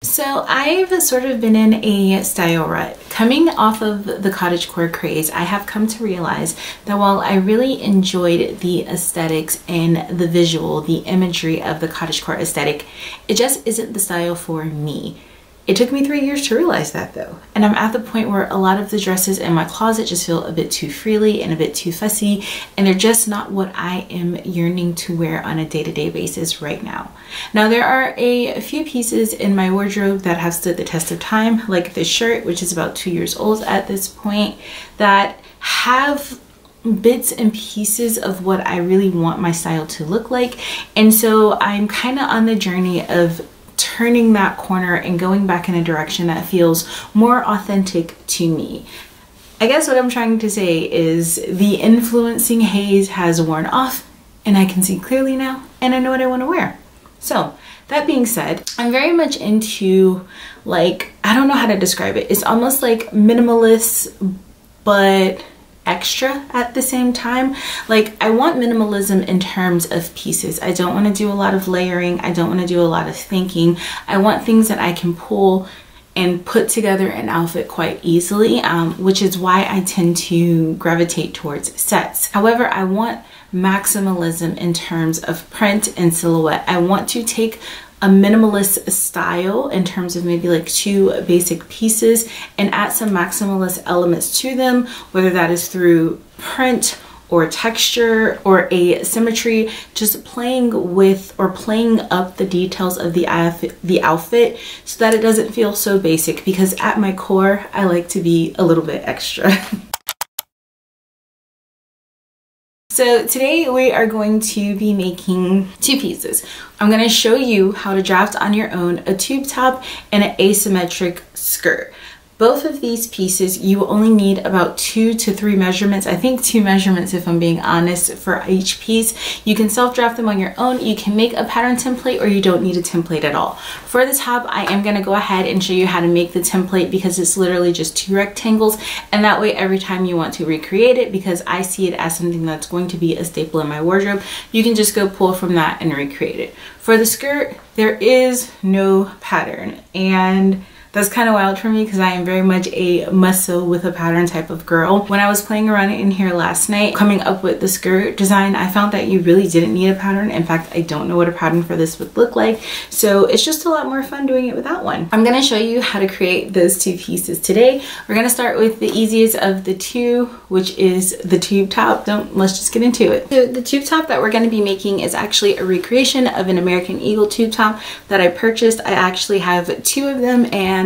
So I've sort of been in a style rut. Coming off of the cottagecore craze, I have come to realize that while I really enjoyed the aesthetics and the visual, the imagery of the cottagecore aesthetic, it just isn't the style for me. It took me 3 years to realize that though. And I'm at the point where a lot of the dresses in my closet just feel a bit too frilly and a bit too fussy, and they're just not what I am yearning to wear on a day-to-day basis right now. Now there are a few pieces in my wardrobe that have stood the test of time, like this shirt, which is about 2 years old at this point, that have bits and pieces of what I really want my style to look like. And so I'm kind of on the journey of turning that corner and going back in a direction that feels more authentic to me. I guess what I'm trying to say is the influencing haze has worn off and I can see clearly now and I know what I want to wear. So that being said, I'm very much into, like, I don't know how to describe it. It's almost like minimalist but extra at the same time. Like, I want minimalism in terms of pieces. I don't want to do a lot of layering. I don't want to do a lot of thinking. I want things that I can pull and put together an outfit quite easily, which is why I tend to gravitate towards sets. However, I want maximalism in terms of print and silhouette. I want to take a minimalist style in terms of maybe like 2 basic pieces and add some maximalist elements to them, whether that is through print or texture or a symmetry, just playing with or playing up the details of the outfit so that it doesn't feel so basic, because at my core, I like to be a little bit extra. So today we are going to be making 2 pieces. I'm going to show you how to draft on your own a tube top and an asymmetric skirt. Both of these pieces, you only need about 2 to 3 measurements. I think 2 measurements, if I'm being honest, for each piece. You can self-draft them on your own. You can make a pattern template, or you don't need a template at all. For the top, I am gonna go ahead and show you how to make the template, because it's literally just 2 rectangles. And that way, every time you want to recreate it, because I see it as something that's going to be a staple in my wardrobe, you can just go pull from that and recreate it. For the skirt, there is no pattern. And that's kind of wild for me, because I am very much a must-sew with a pattern type of girl. When I was playing around in here last night, coming up with the skirt design, I found that you really didn't need a pattern. In fact, I don't know what a pattern for this would look like. So it's just a lot more fun doing it without one. I'm gonna show you how to create those 2 pieces today. We're gonna start with the easiest of the 2, which is the tube top. Let's just get into it. So the tube top that we're gonna be making is actually a recreation of an American Eagle tube top that I purchased. I actually have 2 of them, and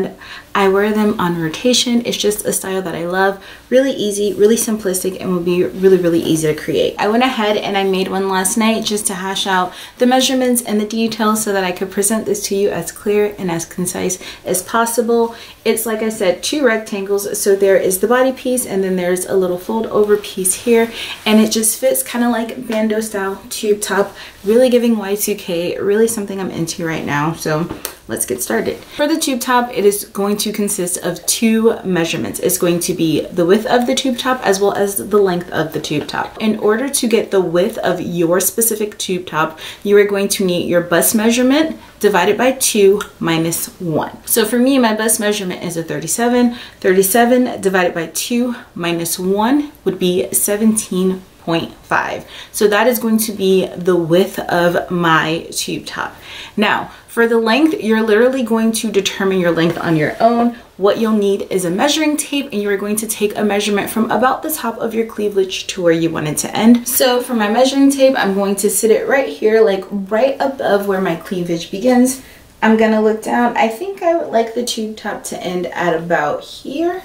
I wear them on rotation. It's just a style that I love. Really easy, really simplistic, and will be really, really easy to create. I went ahead and I made one last night just to hash out the measurements and the details so that I could present this to you as clear and as concise as possible. It's, like I said, 2 rectangles. So there is the body piece, and then there's a little fold over piece here, and it just fits kind of like bandeau style tube top, really giving Y2K, really something I'm into right now. So let's get started. For the tube top, it is going to consist of 2 measurements. It's going to be the width of the tube top as well as the length of the tube top. In order to get the width of your specific tube top, you are going to need your bust measurement divided by 2 minus 1. So for me, my bust measurement is a 37. 37 divided by 2 minus 1 would be 17.5. So that is going to be the width of my tube top. Now, for the length, you're literally going to determine your length on your own. What you'll need is a measuring tape, and you're going to take a measurement from about the top of your cleavage to where you want it to end. So for my measuring tape, I'm going to sit it right here, like right above where my cleavage begins. I'm gonna look down. I think I would like the tube top to end at about here.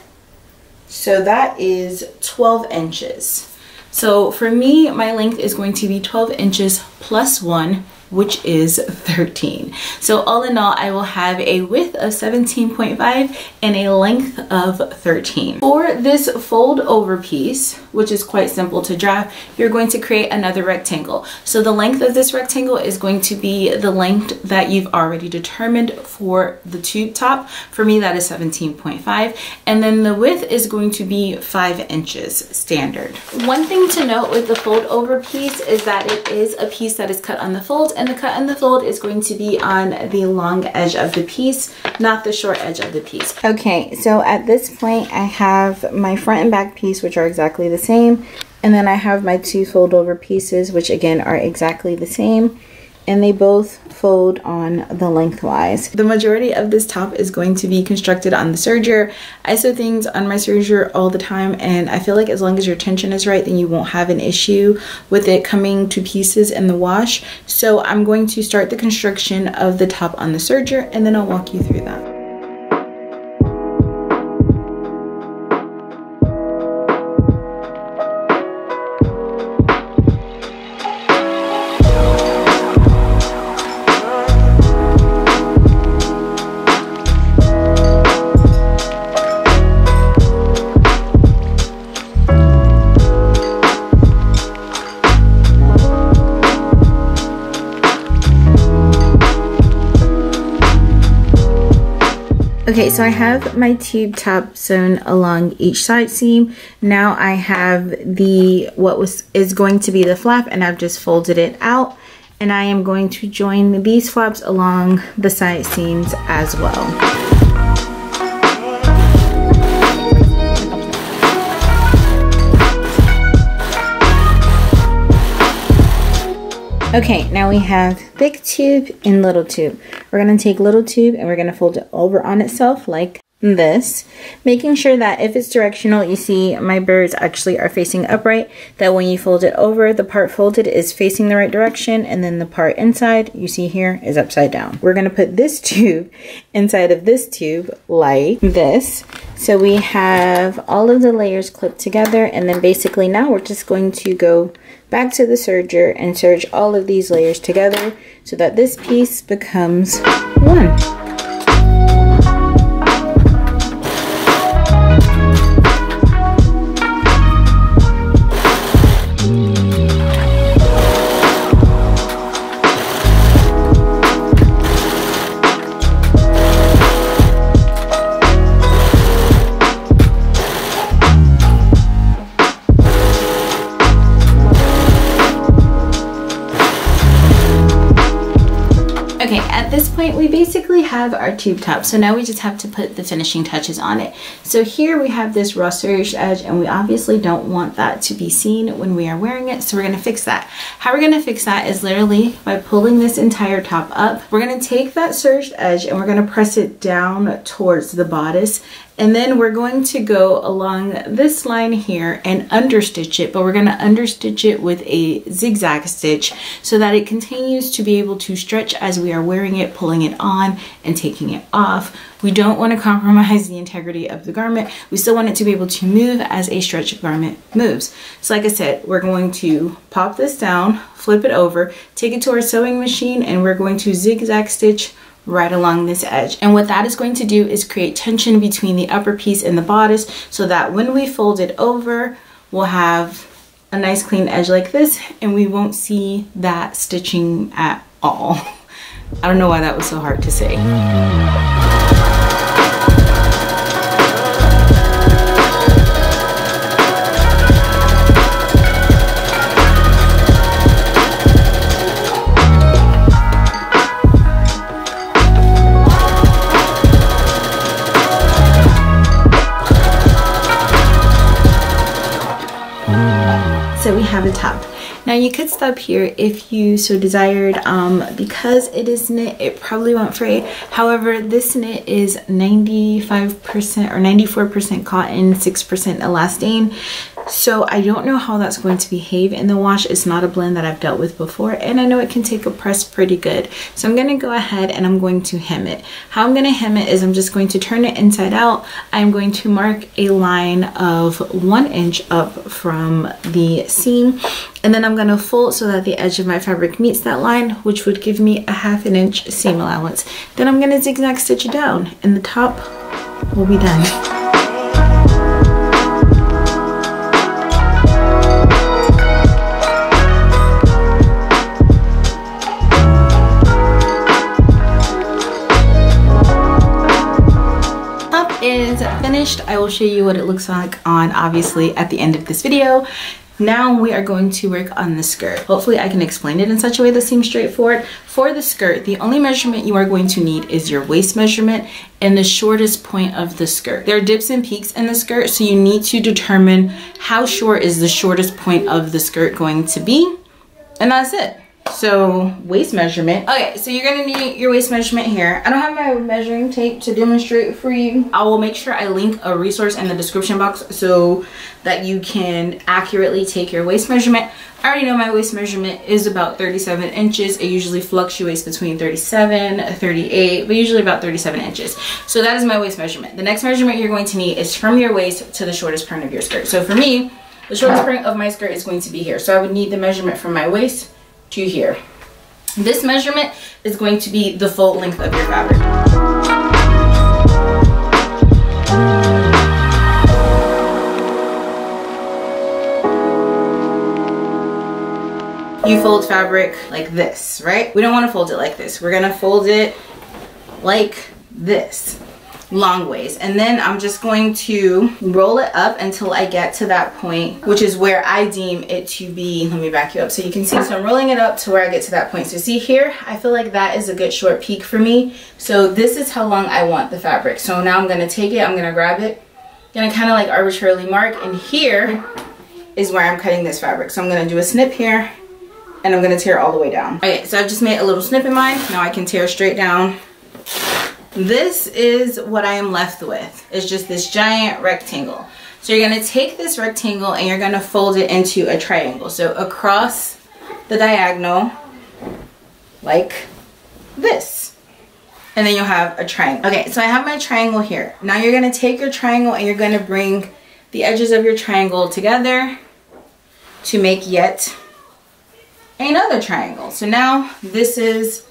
So that is 12 inches. So for me, my length is going to be 12 inches plus 1, which is 13. So all in all, I will have a width of 17.5 and a length of 13. For this fold over piece, which is quite simple to draft, you're going to create another rectangle. So the length of this rectangle is going to be the length that you've already determined for the tube top. For me, that is 17.5. And then the width is going to be 5 inches standard. One thing to note with the fold over piece is that it is a piece that is cut on the fold and the cut and the fold is going to be on the long edge of the piece, not the short edge of the piece. Okay, so at this point I have my front and back piece, which are exactly the same, and then I have my 2 fold over pieces, which again are exactly the same, and they both fold on the lengthwise. The majority of this top is going to be constructed on the serger. I sew things on my serger all the time, and I feel like as long as your tension is right, then you won't have an issue with it coming to pieces in the wash. So I'm going to start the construction of the top on the serger, and then I'll walk you through that. Okay, so I have my tube top sewn along each side seam. Now I have the is going to be the flap, and I've just folded it out, and I am going to join these flaps along the side seams as well. Okay, now we have big tube and little tube. We're going to take little tube and we're going to fold it over on itself like this, making sure that if it's directional, you see my birds actually are facing upright, that when you fold it over, the part folded is facing the right direction, and then the part inside, you see here, is upside down. We're going to put this tube inside of this tube like this. So we have all of the layers clipped together, and then basically now we're just going to go back to the serger and serge all of these layers together so that this piece becomes one. Okay, at this point we basically have our tube top, so now we just have to put the finishing touches on it. So here we have this raw serged edge, and we obviously don't want that to be seen when we are wearing it, so we're going to fix that. How we're going to fix that is literally by pulling this entire top up. We're going to take that serged edge and we're going to press it down towards the bodice, and then we're going to go along this line here and understitch it, but we're going to understitch it with a zigzag stitch so that it continues to be able to stretch as we are wearing it, pulling it on and taking it off. We don't want to compromise the integrity of the garment. We still want it to be able to move as a stretch garment moves. So like I said, we're going to pop this down, flip it over, take it to our sewing machine, and we're going to zigzag stitch right along this edge. And what that is going to do is create tension between the upper piece and the bodice so that when we fold it over, we'll have a nice clean edge like this, and we won't see that stitching at all. I don't know why that was so hard to say. So we have a top. Now you could stop here if you so desired. Because it is knit, it probably won't fray. However, this knit is 95% or 94% cotton, 6% elastane. So I don't know how that's going to behave in the wash. It's not a blend that I've dealt with before, and I know it can take a press pretty good. So I'm going to go ahead and I'm going to hem it. How I'm going to hem it is I'm just going to turn it inside out. I'm going to mark a line of 1 inch up from the seam, and then I'm going to fold so that the edge of my fabric meets that line, which would give me a 1/2 inch seam allowance. Then I'm going to zigzag stitch it down, and the top will be done. Is finished. I will show you what it looks like on, obviously, at the end of this video. Now we are going to work on the skirt. Hopefully I can explain it in such a way that seems straightforward. For the skirt, the only measurement you are going to need is your waist measurement and the shortest point of the skirt. There are dips and peaks in the skirt, so you need to determine how short is the shortest point of the skirt going to be, and that's it. So waist measurement. Okay, so you're gonna need your waist measurement here. I don't have my measuring tape to demonstrate for you. I will make sure I link a resource in the description box so that you can accurately take your waist measurement. I already know my waist measurement is about 37 inches. It usually fluctuates between 37, 38, but usually about 37 inches. So that is my waist measurement. The next measurement you're going to need is from your waist to the shortest point of your skirt. So for me, the shortest point of my skirt is going to be here. So I would need the measurement from my waist to here. This measurement is going to be the full length of your fabric. You fold fabric like this, right? We don't want to fold it like this. We're gonna fold it like this, long ways, and then I'm just going to roll it up until I get to that point, which is where I deem it to be. Let me back you up so you can see. So I'm rolling it up to where I get to that point. So see here, I feel like that is a good short peak for me. So this is how long I want the fabric. So now I'm gonna take it, I'm gonna grab it, gonna kind of like arbitrarily mark, and here is where I'm cutting this fabric. So I'm gonna do a snip here, and I'm gonna tear all the way down. Okay, so I've just made a little snip in mine. Now I can tear straight down. This is what I am left with. It's just this giant rectangle. So you're gonna take this rectangle and you're gonna fold it into a triangle. So across the diagonal, like this. And then you'll have a triangle. Okay, so I have my triangle here. Now you're gonna take your triangle and you're gonna bring the edges of your triangle together to make yet another triangle. So now this is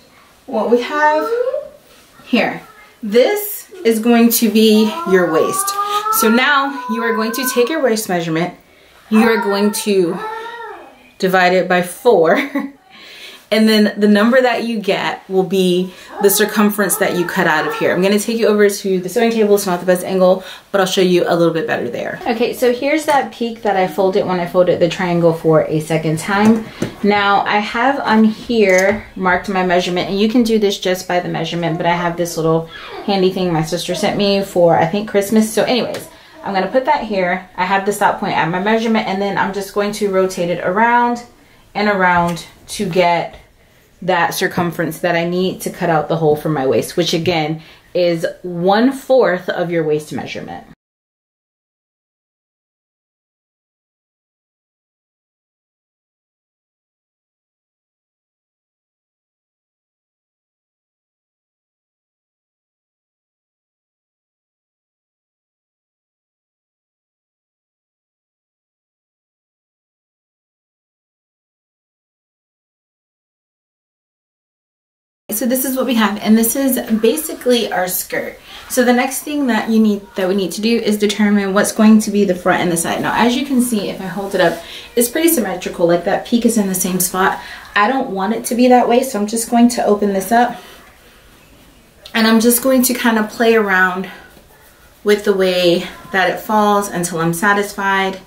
what we have here. This is going to be your waist. So now you are going to take your waist measurement, you are going to divide it by 4, and then the number that you get will be the circumference that you cut out of here. I'm gonna take you over to the sewing table. It's not the best angle, but I'll show you a little bit better there. Okay, so here's that peak that I folded when I folded the triangle for a second time. Now I have on here marked my measurement, and you can do this just by the measurement, but I have this little handy thing my sister sent me for, I think, Christmas. So anyways, I'm gonna put that here. I have the stop point at my measurement, and then I'm just going to rotate it around and around to get that circumference that I need to cut out the hole for my waist, which again is 1/4 of your waist measurement. So this is what we have, and this is basically our skirt. So the next thing that we need to do is determine what's going to be the front and the side. Now, as you can see, if I hold it up, it's pretty symmetrical. Like that peak is in the same spot. I don't want it to be that way, so I'm just going to open this up, and I'm just going to kind of play around with the way that it falls until I'm satisfied.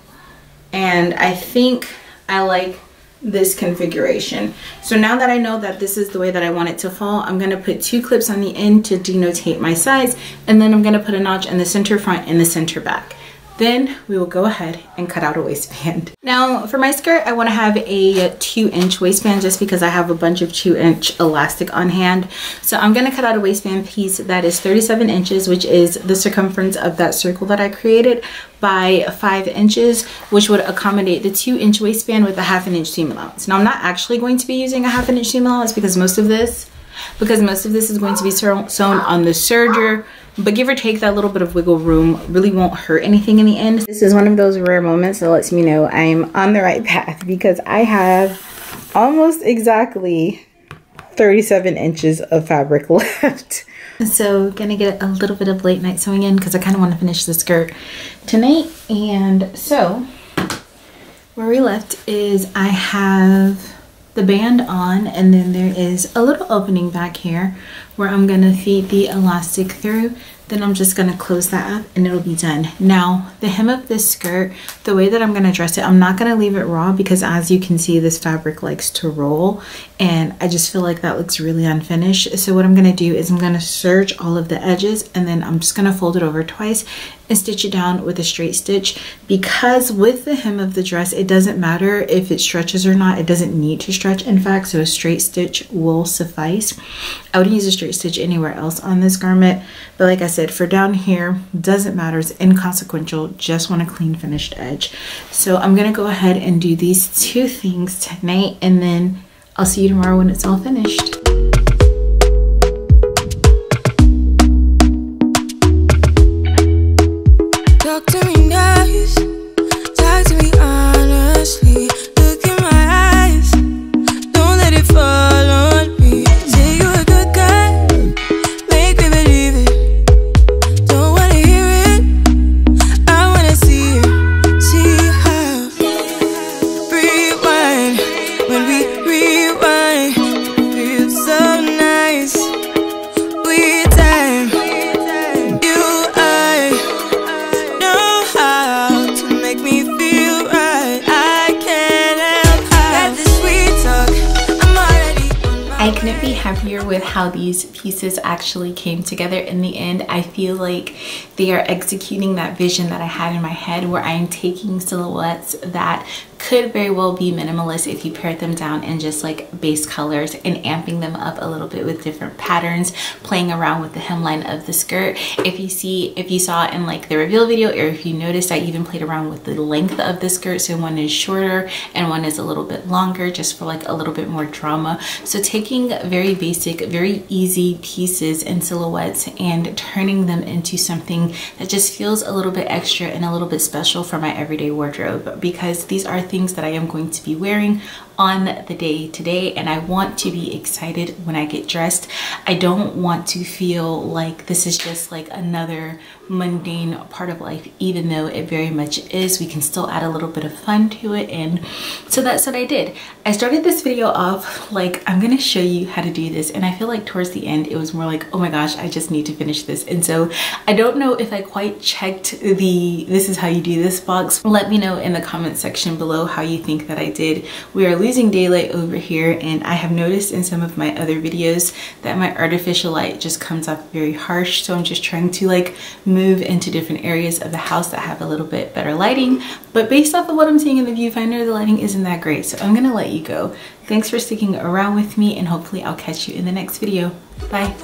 And I think I like this configuration. So now that I know that this is the way that I want it to fall, I'm going to put 2 clips on the end to denotate my size, and then I'm going to put a notch in the center front and the center back. Then we will go ahead and cut out a waistband. Now for my skirt, I want to have a 2-inch waistband just because I have a bunch of 2-inch elastic on hand. So I'm going to cut out a waistband piece that is 37 inches, which is the circumference of that circle that I created, by 5 inches, which would accommodate the 2-inch waistband with a 1/2 inch seam allowance. Now I'm not actually going to be using a 1/2 inch seam allowance because most of this is going to be sewn on the serger, but give or take, that little bit of wiggle room really won't hurt anything in the end. This is one of those rare moments that lets me know I'm on the right path, because I have almost exactly 37 inches of fabric left. So gonna get a little bit of late night sewing in because I kind of want to finish the skirt tonight. And so where we left is I have the band on, and then there is a little opening back here where I'm gonna feed the elastic through. then I'm just gonna close that up and it'll be done. Now, the hem of this skirt, the way that I'm gonna dress it, I'm not gonna leave it raw because as you can see, this fabric likes to roll and I just feel like that looks really unfinished. So what I'm gonna do is I'm gonna serge all of the edges and then I'm just gonna fold it over twice and stitch it down with a straight stitch, because with the hem of the dress, it doesn't matter if it stretches or not. It doesn't need to stretch, in fact, so a straight stitch will suffice. I would use a straight stitch anywhere else on this garment, but like I said, for down here, doesn't matter, it's inconsequential, just want a clean finished edge. So I'm gonna go ahead and do these two things tonight, and then I'll see you tomorrow when it's all finished. Talk to me nice, talk to me honestly. Look in my eyes, don't let it fall on me. Say you a good guy, make me believe it. Don't wanna hear it, I wanna see it. See how rewind, when we rewind, feels so nice. We time, you I know how to make me feel right. I can't help how this sweet talk, I'm already on my I couldn't be happier with how these pieces actually came together in the end. I feel like they are executing that vision that I had in my head, where I'm taking silhouettes that could very well be minimalist if you pare them down in just like base colors and amping them up a little bit with different patterns, playing around with the hemline of the skirt. If you saw in like the reveal video, or if you noticed, I even played around with the length of the skirt. So one is shorter and one is a little bit longer, just for like a little bit more drama. So taking very basic, very easy pieces and silhouettes and turning them into something that just feels a little bit extra and a little bit special for my everyday wardrobe, because these are things that I am going to be wearing on the day today, and I want to be excited when I get dressed. I don't want to feel like this is just like another mundane part of life, even though it very much is. We can still add a little bit of fun to it, and so that's what I did. I started this video off like, I'm gonna show you how to do this, and I feel like towards the end it was more like, oh my gosh, I just need to finish this. And so I don't know if I quite checked the this is how you do this box. Let me know in the comment section below how you think that I did. We are losing daylight over here, and I have noticed in some of my other videos that my artificial light just comes off very harsh, so I'm just trying to like move into different areas of the house that have a little bit better lighting. But based off of what I'm seeing in the viewfinder, the lighting isn't that great, so I'm gonna let you go. Thanks for sticking around with me, and hopefully I'll catch you in the next video. Bye.